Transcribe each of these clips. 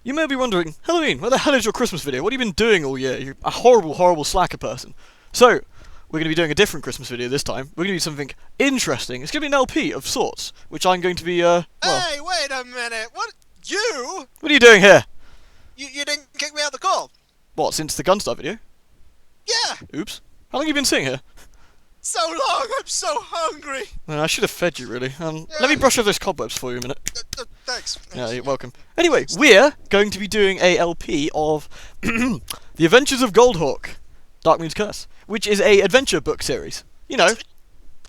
You may be wondering, Halloween, where the hell is your Christmas video? What have you been doing all year? You're a horrible, horrible slacker person. So, we're going to be doing a different Christmas video this time. We're going to do something interesting. It's going to be an LP of sorts, which I'm going to be, well... Hey, wait a minute! What? You? What are you doing here? You didn't kick me out the call? What, since the Gunstar video? Yeah! Oops. How long have you been sitting here? So long! I'm so hungry! I should have fed you, really. Let me brush off those cobwebs for you a minute. Thanks. Yeah, you're welcome. Anyway, we're going to be doing a LP of The Adventures of Goldhawk Darkmoon's Curse, which is a adventure book series. You know,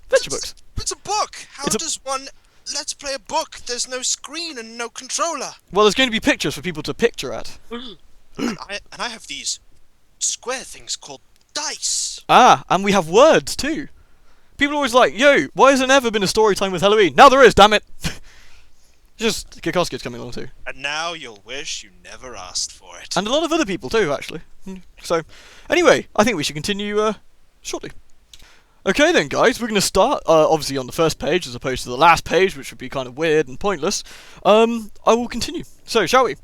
adventure books. It's a book! How does one... Let's play a book. There's no screen and no controller. Well, there's going to be pictures for people to picture at. and I have these square things called dice. Ah, and we have words too. People are always like, yo, why has there never been a story time with Halloween? Now there is, damn it! Just Kikoskia's coming along too. And now you'll wish you never asked for it. And a lot of other people too, actually. So, anyway, I think we should continue shortly. Okay then, guys, we're going to start, obviously on the first page as opposed to the last page, which would be kind of weird and pointless. I will continue. So, shall we?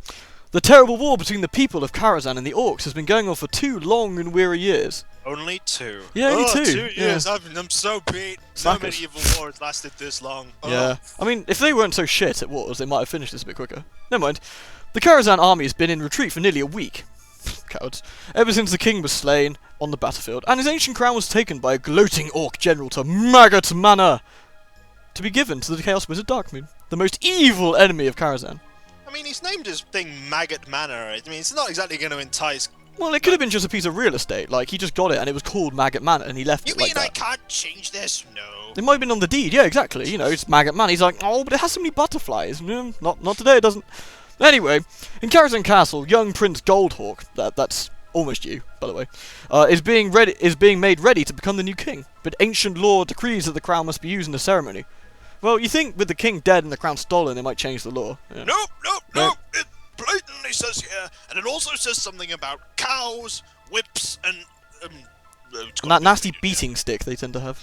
The terrible war between the people of Karazhan and the Orcs has been going on for 2 long and weary years. Only 2. Yeah, only 2. 2 years. Yeah. I'm so beat. Slackers. No medieval wars lasted this long. Yeah. I mean, if they weren't so shit at wars, they might have finished this a bit quicker. Never mind. The Karazhan army has been in retreat for nearly a week. Cowards. Ever since the king was slain on the battlefield, and his ancient crown was taken by a gloating Orc general to Maggot Manor, to be given to the Chaos Wizard Darkmoon, the most evil enemy of Karazhan. I mean, he's named his thing Maggot Manor. I mean, it's not exactly going to entice... Well, it could have been just a piece of real estate. Like, he just got it and it was called Maggot Manor and he left it like that. You mean I can't change this? No. It might have been on the deed, yeah, exactly. You know, it's Maggot Manor. He's like, oh, but it has so many butterflies. Not today, it doesn't. Anyway, in Karazhan Castle, young Prince Goldhawk, that's almost you, by the way, is being made ready to become the new king. But ancient law decrees that the crown must be used in the ceremony. Well, you think with the king dead and the crown stolen, they might change the law. Yeah. Nope. It blatantly says here, and it also says something about cows, whips, and that nasty beating stick they tend to have.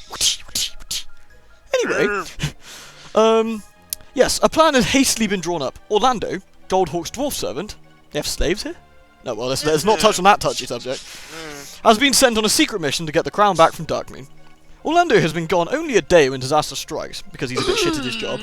Anyway, yes, a plan has hastily been drawn up. Orlando, Goldhawk's dwarf servant, they have slaves here? No, well, let's not touch on that touchy subject. Has been sent on a secret mission to get the crown back from Darkmoon. Orlando has been gone only a day when disaster strikes, because he's a bit shit at his job.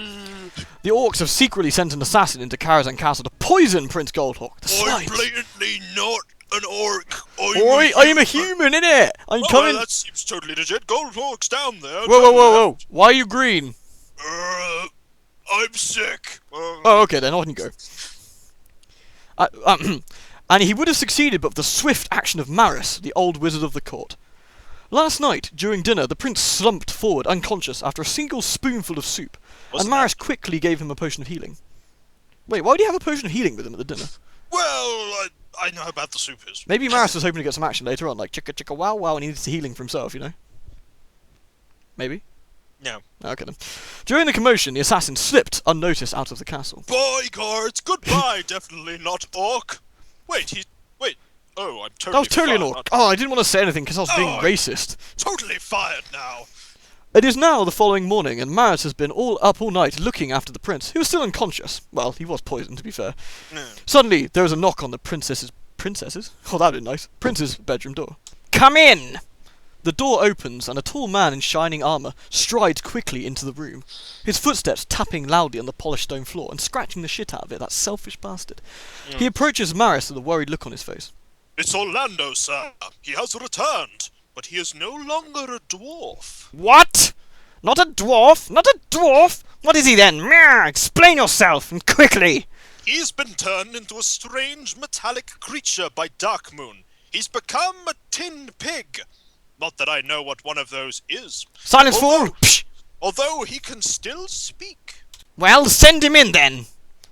The Orcs have secretly sent an assassin into Karazhan Castle to poison Prince Goldhawk. The I'm blatantly not an orc. I'm a human, innit? I'm coming. Well, that seems totally legit. Goldhawk's down there. Whoa. Why are you green? I'm sick. Oh, okay, then on you go. And he would have succeeded but for the swift action of Maris, the old wizard of the court. Last night, during dinner, the prince slumped forward unconscious after a single spoonful of soup, and Maris quickly gave him a potion of healing. Wait, why would he have a potion of healing with him at the dinner? Well, I know how bad the soup is. Maybe Maris was hoping to get some action later on, like chicka chicka wow wow, and he needs the healing for himself, you know? Maybe? No. Okay then. During the commotion, the assassin slipped unnoticed out of the castle. Bodyguards, goodbye, definitely not orc. Wait. Oh, I'm totally That was totally an fired. orc. Oh, I didn't want to say anything because I was being racist. Totally fired now. It is now the following morning, and Maris has been up all night looking after the prince, who was still unconscious. Well, he was poisoned, to be fair. Suddenly, there is a knock on the princess's... Oh, that would be nice. Prince's bedroom door. Come in! The door opens, and a tall man in shining armour strides quickly into the room, his footsteps tapping loudly on the polished stone floor and scratching the shit out of it, that selfish bastard. He approaches Maris with a worried look on his face. It's Orlando, sir. He has returned, but he is no longer a dwarf. What? Not a dwarf? Not a dwarf? What is he then? Explain yourself, and quickly! He's been turned into a strange metallic creature by Darkmoon. He's become a tin pig. Not that I know what one of those is. Silence, fool! Although he can still speak. Well, send him in then!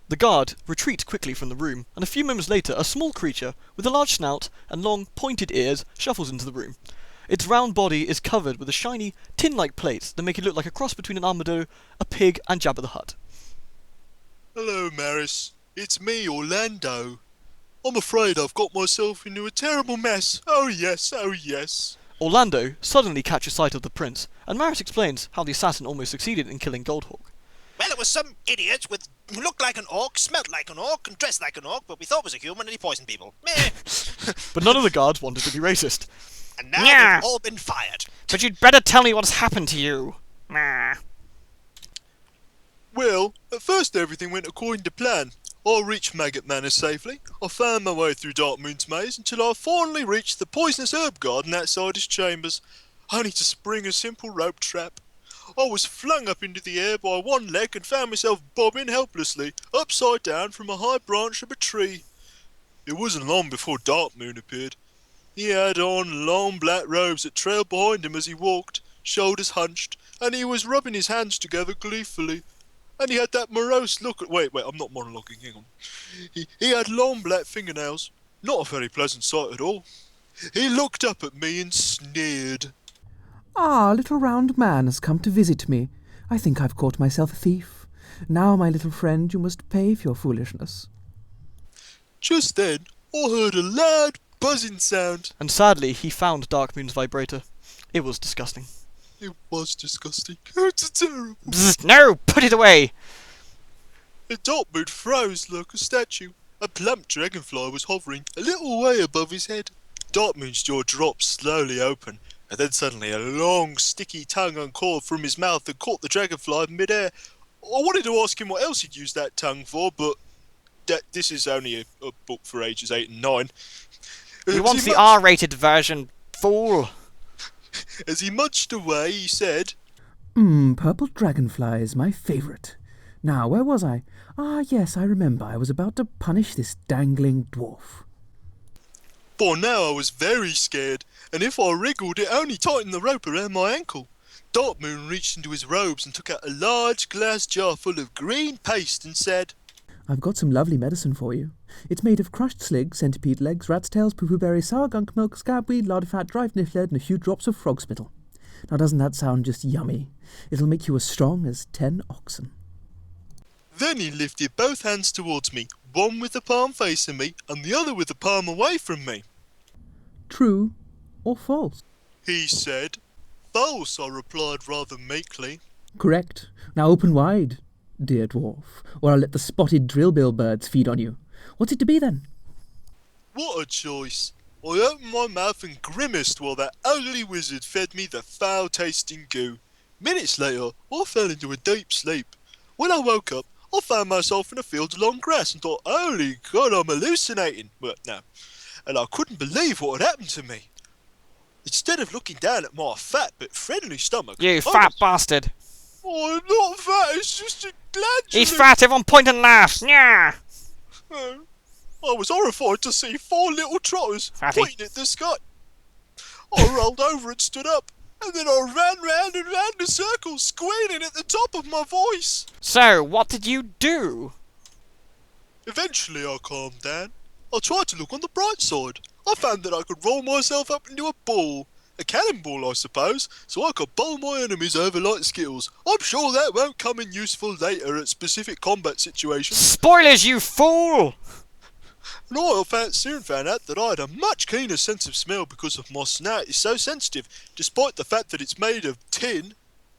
The guard retreats quickly from the room, and a few moments later a small creature with a large snout and long, pointed ears shuffles into the room. Its round body is covered with a shiny, tin-like plates that make it look like a cross between an armadillo, a pig, and Jabba the Hutt. Hello, Maris. It's me, Orlando. I'm afraid I've got myself into a terrible mess. Oh yes. Orlando suddenly catches sight of the prince, and Maris explains how the assassin almost succeeded in killing Goldhawk. Well, it was some idiot who looked like an orc, smelled like an orc, and dressed like an orc, but we thought was a human and he poisoned people. Meh. But none of the guards wanted to be racist. And now they've all been fired. But you'd better tell me what's happened to you. Well, at first everything went according to plan. I reached Maggot Manor safely. I found my way through Darkmoon's maze until I finally reached the poisonous herb garden outside his chambers, only to spring a simple rope trap. I was flung up into the air by one leg and found myself bobbing helplessly, upside down from a high branch of a tree. It wasn't long before Darkmoon appeared. He had on long black robes that trailed behind him as he walked, shoulders hunched, and he was rubbing his hands together gleefully. And he had that morose look at— Wait, I'm not monologuing, hang on. He had long black fingernails. Not a very pleasant sight at all. He looked up at me and sneered. Ah, little round man has come to visit me. I think I've caught myself a thief. Now, my little friend, you must pay for your foolishness. Just then, I heard a loud buzzing sound. And sadly, he found Darkmoon's vibrator. It was disgusting. It was disgusting. It's terrible. Bzz, no! Put it away! The Darkmoon froze like a statue. A plump dragonfly was hovering a little way above his head. Darkmoon's jaw dropped slowly open, and then suddenly a long, sticky tongue uncoiled from his mouth and caught the dragonfly in mid-air. I wanted to ask him what else he'd used that tongue for, but this is only a book for ages 8 and 9. You want the R-rated version, fool! As he munched away, he said, Purple dragonfly is my favourite. Now, where was I? Ah, yes, I remember. I was about to punish this dangling dwarf. By now I was very scared, and if I wriggled, it only tightened the rope around my ankle. Darkmoon reached into his robes and took out a large glass jar full of green paste and said, I've got some lovely medicine for you. It's made of crushed slig, centipede legs, rat's tails, poo-poo berry, sour gunk milk, scabweed, lard fat, dried niflhead, and a few drops of frog spittle. Now doesn't that sound just yummy? It'll make you as strong as 10 oxen. Then he lifted both hands towards me, one with the palm facing me and the other with the palm away from me. True or false? He said. False, I replied rather meekly. Correct. Now open wide, dear dwarf, or I'll let the spotted drillbill birds feed on you. What's it to be then? What a choice. I opened my mouth and grimaced while that ugly wizard fed me the foul-tasting goo. Minutes later, I fell into a deep sleep. When I woke up, I found myself in a field of long grass and thought, holy God, I'm hallucinating. Well, no. And I couldn't believe what had happened to me. Instead of looking down at my fat but friendly stomach... You fat bastard! Oh, I'm not fat, it's just a glandular... He's fat, everyone point and laugh! Yeah! I was horrified to see 4 little trotters Fatty. pointing at the sky. I rolled over and stood up, and then I ran round and round in circles, squealing at the top of my voice. So, what did you do? Eventually I calmed down. I tried to look on the bright side. I found that I could roll myself up into a ball. A cannonball, I suppose, so I could bowl my enemies over like Skittles. I'm sure that won't come in useful later at specific combat situations. Spoilers, you fool! And I soon found out that I had a much keener sense of smell because of my snout is so sensitive, despite the fact that it's made of tin.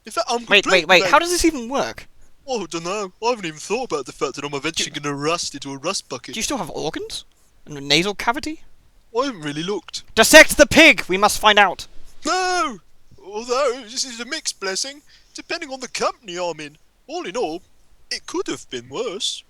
In fact, I'm Wait, completely how does this even work? Oh, I don't know. I haven't even thought about the fact that I'm eventually going to rust into a rust bucket. Do you still have organs? And a nasal cavity? I haven't really looked. Dissect the pig! We must find out! No! Although, this is a mixed blessing, depending on the company I'm in. All in all, it could have been worse.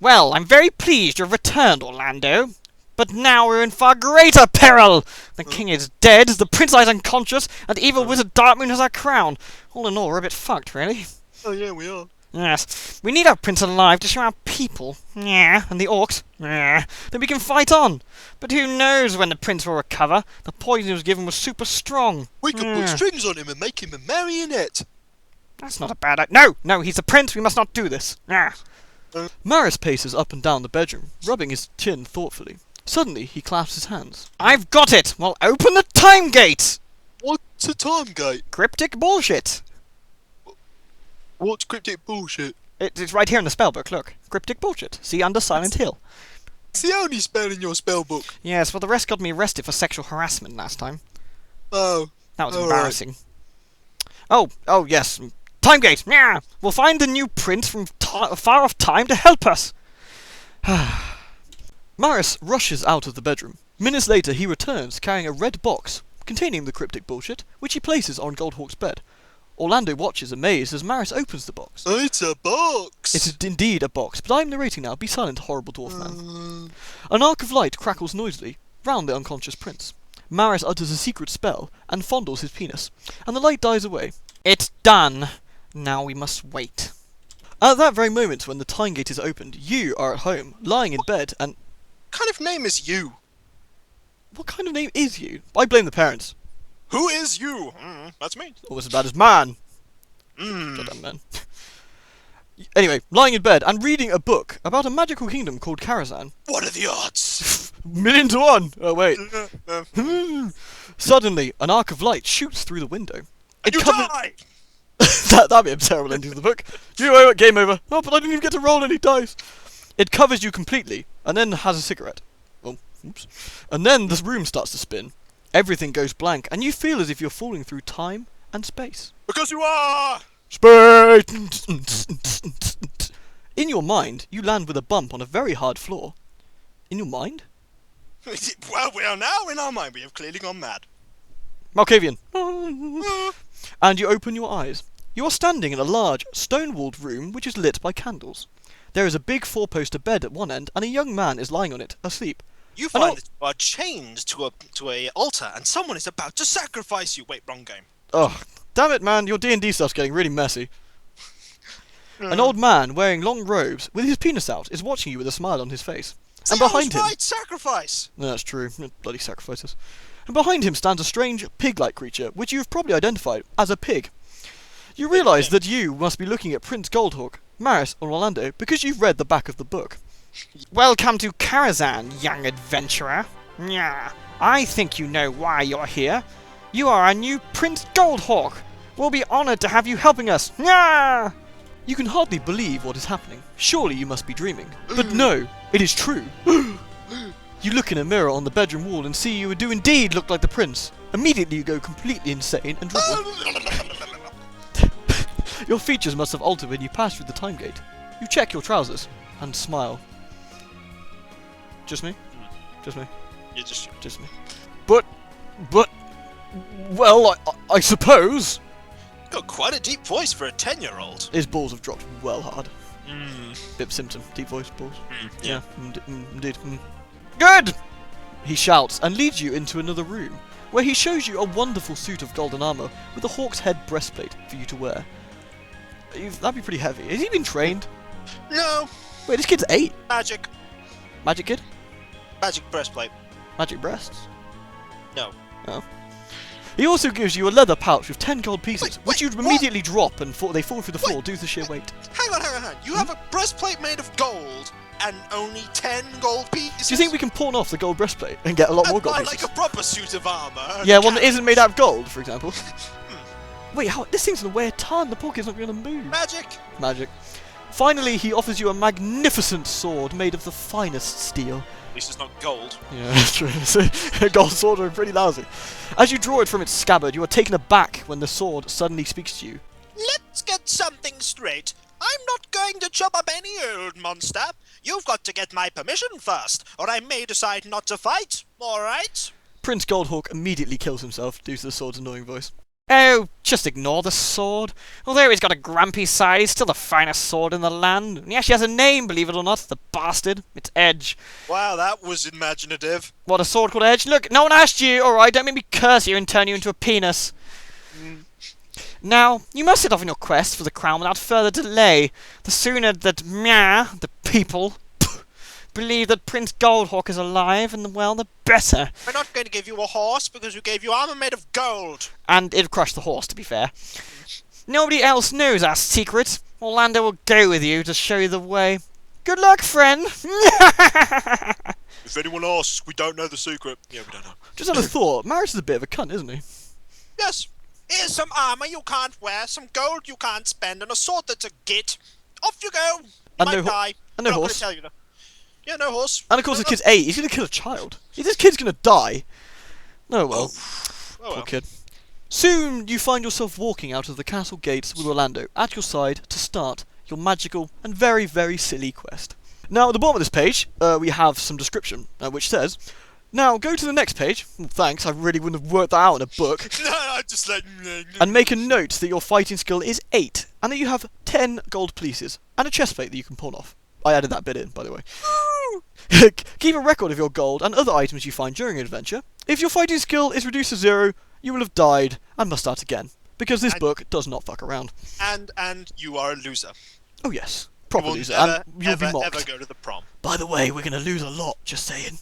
Well, I'm very pleased you've returned, Orlando. But now we're in far greater peril! The king is dead, the prince lies unconscious, and evil wizard Darkmoon has our crown. All in all, we're a bit fucked, really. Oh yeah, we are. Yes, we need our prince alive to show our people, yeah, and the orcs, yeah, that we can fight on. But who knows when the prince will recover? The poison he was given was super strong. We could put strings on him and make him a marionette. That's not a bad idea. No, he's a prince, we must not do this. Yeah. Maris paces up and down the bedroom, rubbing his chin thoughtfully. Suddenly, he clasps his hands. I've got it! Well, open the time gate! What's a time gate? Cryptic bullshit. What's cryptic bullshit? It's right here in the spellbook, look. Cryptic bullshit. See under Silent Hill. It's the only spell in your spellbook. Yes, well the rest got me arrested for sexual harassment last time. Oh. That was all embarrassing. Right. Oh, yes. Time gate! Meow! We'll find the new prince from far off time to help us! Maris rushes out of the bedroom. Minutes later, he returns carrying a red box containing the cryptic bullshit, which he places on Goldhawk's bed. Orlando watches amazed as Maris opens the box. It's a box! It is indeed a box, but I am narrating now. Be silent, horrible dwarf man. An arc of light crackles noisily round the unconscious prince. Maris utters a secret spell and fondles his penis, and the light dies away. It's done. Now we must wait. At that very moment when the time gate is opened, you are at home, lying in bed, and... What kind of name is you? What kind of name is you? I blame the parents. Who is you? That's me. Almost as bad as man. Goddamn man. Anyway, lying in bed and reading a book about a magical kingdom called Karazhan. What are the odds? 1,000,000 to 1! Oh, wait. Suddenly, an arc of light shoots through the window. And you die! That'd be a terrible ending to the book. Game over. Oh, but I didn't even get to roll any dice. It covers you completely, and then has a cigarette. Oh, oops. And then the room starts to spin. Everything goes blank, and you feel as if you're falling through time and space. Because you are! Space! In your mind, you land with a bump on a very hard floor. In your mind? Well, we are now in our mind. We have clearly gone mad. Malkavian. And you open your eyes. You are standing in a large, stone-walled room which is lit by candles. There is a big four-poster bed at one end, and a young man is lying on it, asleep. You find that you are chained to a altar, and someone is about to sacrifice you. Wait, wrong game. Oh, damn it, man! Your D&D stuff's getting really messy. An old man wearing long robes, with his penis out, is watching you with a smile on his face. See, And behind him, right, sacrifice. no, that's true. Bloody sacrifices. And behind him stands a strange pig-like creature, which you have probably identified as a pig. You realise that you must be looking at Prince Goldhawk, Maris, or Orlando because you've read the back of the book. Welcome to Karazhan, young adventurer. Nyah. I think you know why you're here. You are our new Prince Goldhawk. We'll be honoured to have you helping us. Nyah. You can hardly believe what is happening. Surely you must be dreaming. But no, it is true. You look in a mirror on the bedroom wall and see you do indeed look like the prince. Immediately you go completely insane and dribble. Your features must have altered when you pass through the time gate. You check your trousers and smile. Just me? Just me? You're Just me. But, well, I suppose. Got quite a deep voice for a 10-year-old. His balls have dropped well hard. Bit symptom, deep voice balls. Yeah. Indeed. Good! He shouts and leads you into another room, where he shows you a wonderful suit of golden armour with a hawk's head breastplate for you to wear. That'd be pretty heavy. Has he been trained? No. Wait, this kid's 8. Magic. Magic kid? Magic breastplate. Magic breasts? No. Oh. He also gives you a leather pouch with 10 gold pieces, which you'd what? immediately drop and they fall through the floor due to the sheer weight. Hang on. You have a breastplate made of gold and only 10 gold pieces? Do you think we can pawn off the gold breastplate and get a lot more gold Buy pieces? like a proper suit of armour. Yeah, one that isn't made out of gold, for example. Wait, this thing's gonna weigh a ton. The poor kid's not gonna move. Magic. Magic. Finally, he offers you a magnificent sword made of the finest steel. At least it's not gold. Yeah, that's true. A gold sword are pretty lousy. As you draw it from its scabbard, you are taken aback when the sword suddenly speaks to you. Let's get something straight. I'm not going to chop up any old monster. You've got to get my permission first, or I may decide not to fight. All right? Prince Goldhawk immediately kills himself due to the sword's annoying voice. Oh, just ignore the sword. Although he's got a grumpy side, he's still the finest sword in the land. He actually has a name, believe it or not, the bastard. It's Edge. Wow, that was imaginative. What, a sword called Edge? Look, no one asked you, alright? Don't make me curse you and turn you into a penis. Now, you must set off on your quest for the crown without further delay. The sooner that the people, believe that Prince Goldhawk is alive, and well, the better. We're not going to give you a horse because we gave you armor made of gold. And it'd crush the horse, to be fair. Nobody else knows our secret. Orlando will go with you to show you the way. Good luck, friend. If anyone asks, we don't know the secret. Yeah, we don't know. Just had a thought. Maris is a bit of a cunt, isn't he? Yes. Here's some armor you can't wear, some gold you can't spend, and a sword that's a git. Off you go. You And might no die. and no I'm not horse. gonna tell you that. Yeah, no horse. And of course, the kid's 8. He's going to kill a child. This kid's going to die. Oh well. Oh Poor well. kid. Soon you find yourself walking out of the castle gates with Orlando at your side to start your magical and very, very silly quest. Now, at the bottom of this page, we have some description, which says, now go to the next page, well, thanks, I really wouldn't have worked that out in a book, No, I'm just like... and make a note that your fighting skill is 8, and that you have 10 gold pieces, and a chest plate that you can pawn off. I added that bit in, by the way. Keep a record of your gold and other items you find during an adventure. If your fighting skill is reduced to 0, you will have died and must start again, because this book does not fuck around. And you are a loser. Oh yes, proper You will loser, never, and you'll be mocked. ever go to the prom. By the way, we're going to lose a lot, just saying.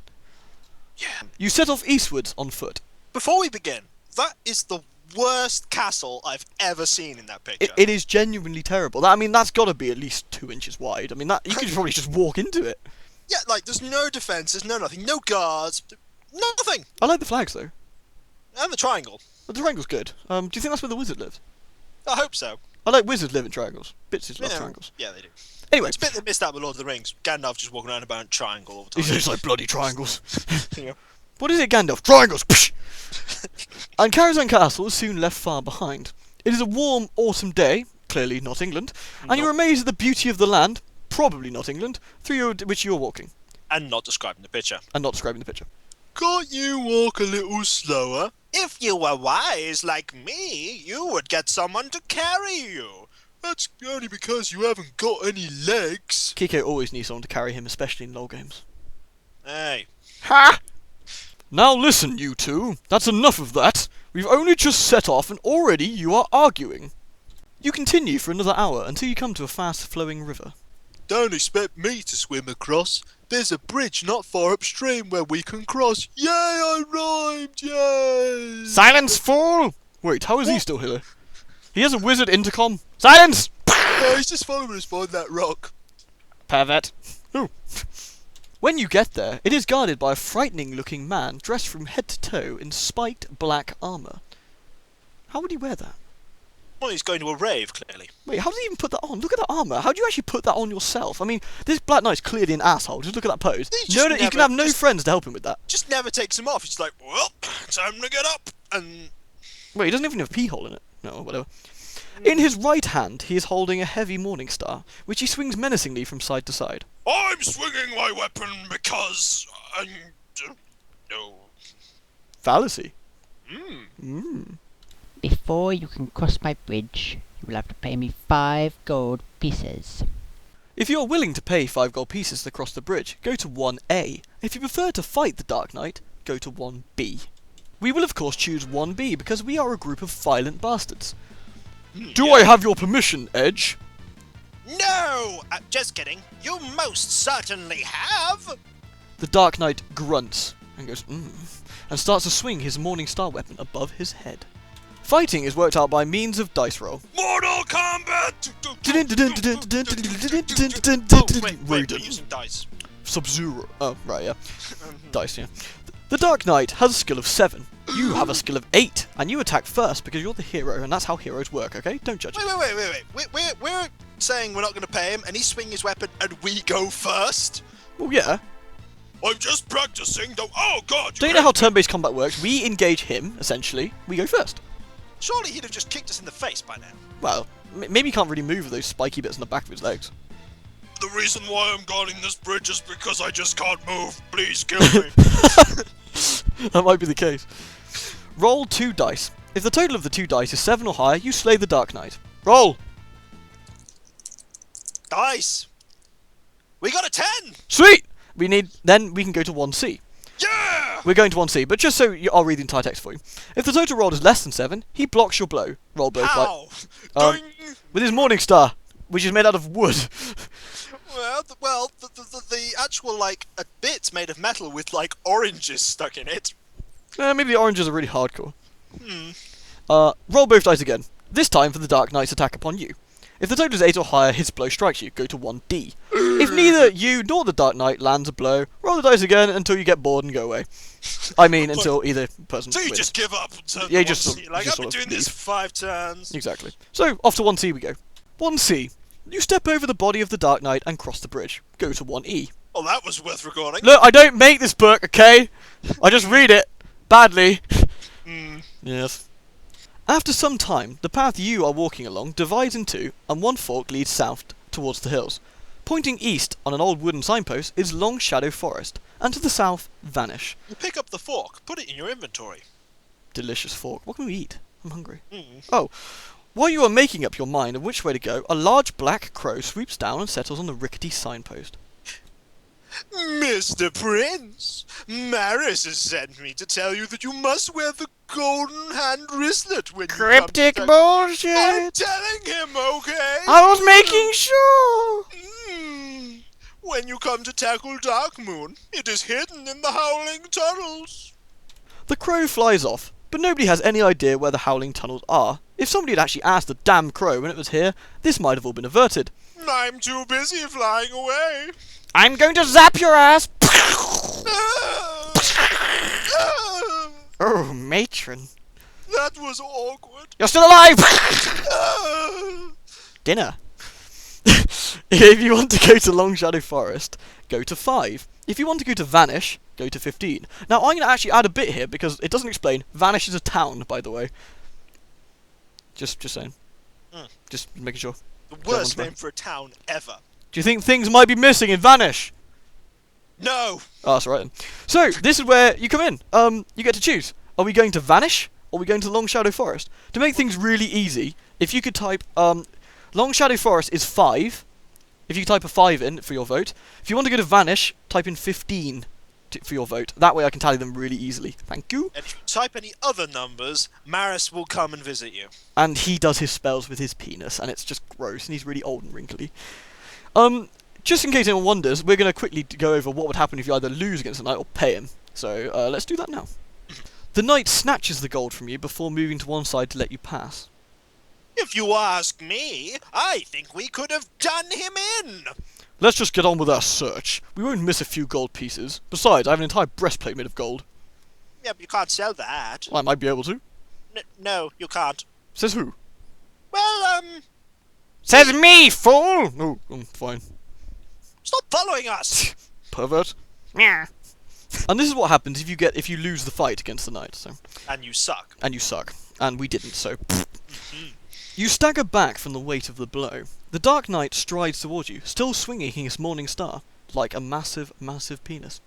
Yeah. You set off eastwards on foot. Before we begin, that is the worst castle I've ever seen in that picture. It is genuinely terrible. I mean, that's got to be at least 2 inches wide. I mean, that you could probably just walk into it. Yeah, like, there's no defences, no nothing, no guards, nothing! I like the flags, though. And the triangle. The triangle's good. Do you think that's where the wizard lives? I hope so. I like wizards live in triangles. Bitches love triangles. Yeah, they do. Anyway. It's a bit they missed out with Lord of the Rings. Gandalf just walking around about in triangle all the time. He's just like bloody triangles. Yeah. What is it, Gandalf? Triangles! Psh! And Karazhan Castle is soon left far behind. It is a warm autumn day, clearly not England, and you're amazed at the beauty of the land, probably not England, through which you're walking. And not describing the picture. And not describing the picture. Can't you walk a little slower? If you were wise like me, you would get someone to carry you. That's only because you haven't got any legs. Kiko always needs someone to carry him, especially in LoL games. Hey. Ha! Now listen, you two. That's enough of that. We've only just set off and already you are arguing. You continue for another hour until you come to a fast-flowing river. Don't expect me to swim across. There's a bridge not far upstream where we can cross. Yay, I rhymed, yay! Silence, fool! Wait, how is he still here? He has a wizard intercom. Silence! No, he's just following us behind that rock. Pervert. Ooh. When you get there, it is guarded by a frightening-looking man dressed from head to toe in spiked black armour. How would he wear that? Well, he's going to a rave, clearly. Wait, how did he even put that on? Look at that armour. How do you actually put that on yourself? I mean, this Black Knight's clearly an asshole. Just look at that pose. He can have no friends to help him with that. Just never takes him off. He's like, well, time to get up. And Wait, he doesn't even have a pee hole in it. No, whatever. In his right hand, he is holding a heavy morning star, which he swings menacingly from side to side. I'm swinging my weapon because no. Fallacy. Before you can cross my bridge, you will have to pay me 5 gold pieces. If you are willing to pay 5 gold pieces to cross the bridge, go to 1A. If you prefer to fight the Dark Knight, go to 1B. We will of course choose 1B because we are a group of violent bastards. Do I have your permission, Edge? no! Just kidding. You most certainly have. The Dark Knight grunts and goes, and starts to swing his Morning Star weapon above his head. Fighting is worked out by means of dice roll. Mortal Kombat! Wait, we're using dice. Sub-Zero. Oh, right, yeah. Dice, yeah. The Dark Knight has a skill of 7. You have a skill of 8, and you attack first because you're the hero, and that's how heroes work, okay? Don't judge. Wait. We're saying we're not going to pay him, and he's swinging his weapon, and we go first? Well, yeah. I'm just practicing, though. Oh, God! Don't you know how turn-based combat works? We engage him, essentially. We go first. Surely he'd have just kicked us in the face by now. Well, maybe he can't really move with those spiky bits on the back of his legs. The reason why I'm guarding this bridge is because I just can't move. Please kill me. That might be the case. Roll 2 dice. If the total of the 2 dice is 7 or higher, you slay the Dark Knight. Roll! Dice! We got a 10! Sweet! Then we can go to 1C. Yeah! We're going to 1C, but just so I'll read the entire text for you. If the total roll is less than 7, he blocks your blow. Roll both How? by... with his Morning Star, which is made out of wood. The actual, like, a bit's made of metal with, like, oranges stuck in it. Maybe the oranges are really hardcore. Roll both dice again. This time for the Dark Knight's attack upon you. If the total is 8 or higher, his blow strikes you. Go to 1D. If neither you nor the Dark Knight lands a blow, roll the dice again until you get bored and go away. I mean, until either person So you wins. just give up and turn Yeah, to just 1C. sort- Like, just I've been sort of doing this leave. for 5 turns. Exactly. So, off to 1C we go. 1C. You step over the body of the Dark Knight and cross the bridge. Go to 1E. Well, that was worth recording. Look, I don't make this book, okay? I just read it. Badly. Yes. After some time, the path you are walking along divides in two, and one fork leads south towards the hills. Pointing east on an old wooden signpost is Long Shadow Forest, and to the south, Vanish. You pick up the fork, put it in your inventory. Delicious fork. What can we eat? I'm hungry. Mm. Oh, while you are making up your mind of which way to go, a large black crow swoops down and settles on the rickety signpost. Mr. Prince, Maris has sent me to tell you that you must wear the golden hand wristlet when Cryptic you come bullshit! I'm telling him, okay? I was making sure! When you come to tackle Darkmoon, it is hidden in the Howling Tunnels. The crow flies off, but nobody has any idea where the Howling Tunnels are. If somebody had actually asked the damn crow when it was here, this might have all been averted. I'm too busy flying away. I'm going to zap your ass! Oh, matron. That was awkward. You're still alive! Dinner. If you want to go to Long Shadow Forest, go to 5. If you want to go to Vanish, go to 15. Now, I'm going to actually add a bit here, because it doesn't explain. Vanish is a town, by the way. Just saying. Just making sure. The worst name for a town ever. Do you think things might be missing in Vanish? No! Oh, that's right then. So, this is where you come in. You get to choose. Are we going to Vanish, or are we going to Long Shadow Forest? To make things really easy, if you could type, Long Shadow Forest is 5. If you type a 5 in for your vote. If you want to go to Vanish, type in 15 for your vote. That way I can tally them really easily. Thank you. And if you type any other numbers, Maris will come and visit you. And he does his spells with his penis, and it's just gross, and he's really old and wrinkly. Just in case anyone wonders, we're going to quickly go over what would happen if you either lose against the knight or pay him. So, let's do that now. The knight snatches the gold from you before moving to one side to let you pass. If you ask me, I think we could have done him in. Let's just get on with our search. We won't miss a few gold pieces. Besides, I have an entire breastplate made of gold. Yeah, but you can't sell that. I might be able to. No, you can't. Says who? Well, Says me, fool! Oh, fine. stop following us. Pervert. Yeah. And this is what happens if you lose the fight against the knight. So. And you suck. And you suck. And we didn't, so. You stagger back from the weight of the blow. The Dark Knight strides towards you, still swinging his morning star, like a massive, massive penis.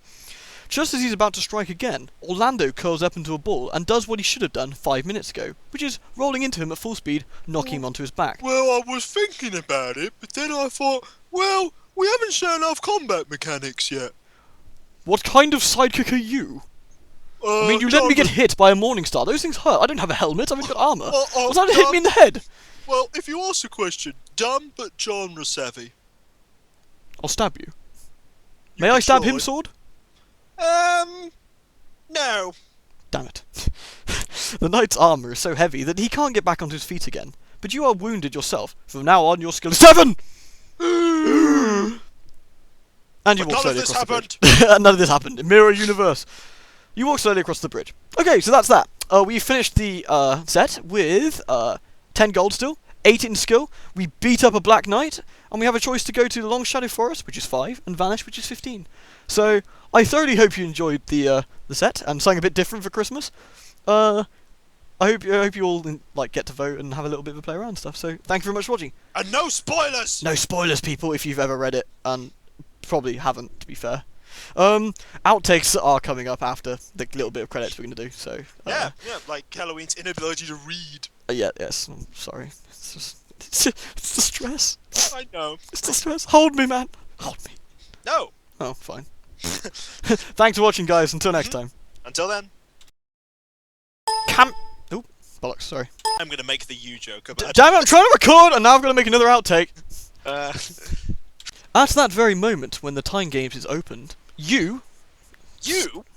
Just as he's about to strike again, Orlando curls up into a ball and does what he should have done 5 minutes ago, which is rolling into him at full speed, knocking him onto his back. Well, I was thinking about it, but then I thought, well, we haven't shown off combat mechanics yet. What kind of sidekick are you? I mean, you let me get hit by a morning star. Those things hurt. I don't have a helmet. I've got armor. Was that hit me in the head? Well, if you ask the question, dumb but genre savvy. I'll stab you. May I stab him, sword? No. Damn it. The knight's armour is so heavy that he can't get back onto his feet again. But you are wounded yourself. From now on, your skill is 7! And you walk slowly across the bridge. None of this happened. Mirror universe. You walk slowly across the bridge. Okay, so that's that. We finished the set with 10 gold still, 8 in skill. We beat up a Black Knight, and we have a choice to go to the Long Shadow Forest, which is 5, and Vanish, which is 15. So I thoroughly hope you enjoyed the set and something a bit different for Christmas. I hope you all get to vote and have a little bit of a play around and stuff. So thank you very much for watching. And no spoilers. No spoilers, people, if you've ever read it, and probably haven't, to be fair. Outtakes are coming up after the little bit of credits we're going to do. So yeah, like Halloween's inability to read. Yes. I'm sorry. It's the stress. I know. It's the stress. Hold me, man. Hold me. No. Oh, fine. Thanks for watching, guys. Until next time. Until then. Oh, bollocks. Sorry. I'm gonna make the you joke about. Damn it! I'm trying to record, and now I've got to make another outtake. Uh. At that very moment, when the time games is opened, you?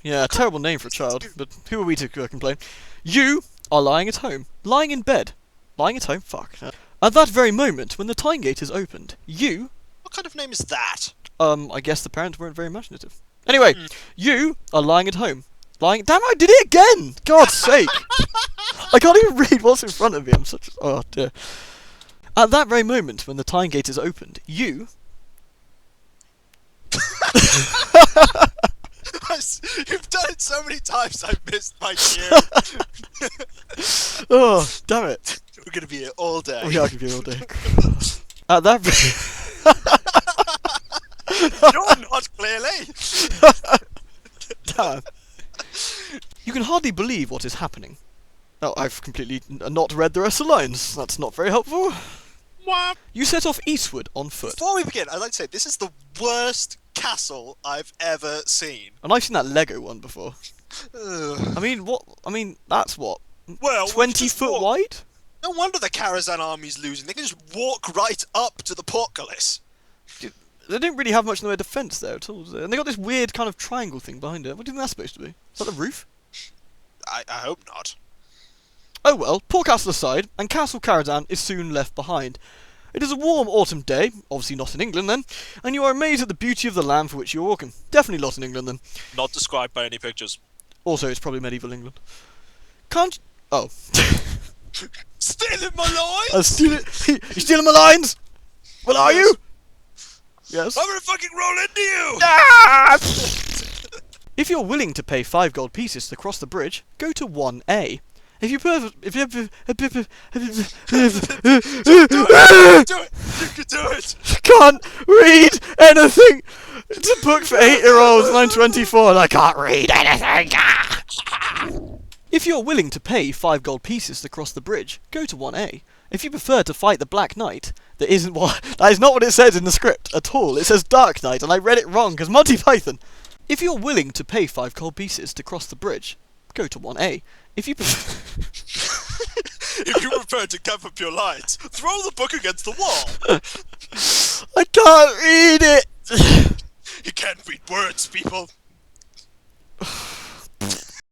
Yeah, terrible name for a child, but who are we to complain? You are lying at home. Lying in bed. Lying at home? Fuck. At that very moment, when the time gate is opened, you... What kind of name is that? I guess the parents weren't very imaginative. Anyway, you are lying at home. Damn, I did it again! God's sake! I can't even read what's in front of me, I'm such... Oh, dear. At that very moment, when the time gate is opened, you... You've done it so many times, I've missed my cue. Oh, damn it. We're gonna be here all day. We are giving you all day. At that You're not, clearly. Damn. You can hardly believe what is happening. Oh, I've completely not read the rest of the lines. That's not very helpful. You set off eastward on foot. Before we begin, I'd like to say this is the worst castle I've ever seen. And I've seen that Lego one before. Ugh. I mean, what? I mean, that's what? Well, 20 foot wide? No wonder the Karazhan army's losing. They can just walk right up to the portcullis. They don't really have much in the way of defence there at all, do they? And they got this weird kind of triangle thing behind it. What do you think that's supposed to be? Is that the roof? I hope not. Oh well, poor castle aside, and Castle Karazhan is soon left behind. It is a warm autumn day, obviously not in England then, and you are amazed at the beauty of the land for which you are walking. Definitely not in England then. Not described by any pictures. Also, it's probably medieval England. Can't... Oh. Stealing my lines? You stealing my lines? What are you? Yes. I'm gonna fucking roll into you! Ah! If you're willing to pay 5 gold pieces to cross the bridge, go to 1A. If you Do it! You can do it! can't read anything, it's a book for 8-year-olds and I'm 24 and I can't read anything. If you're willing to pay 5 gold pieces to cross the bridge, go to 1A. If you prefer to fight the Black Knight, that is not what it says in the script at all. It says Dark Knight, and I read it wrong because Monty Python. If you're willing to pay 5 gold pieces to cross the bridge, go to 1A. If you If you prefer to cap up your lines, throw the book against the wall. I can't read it. You can't read words, people.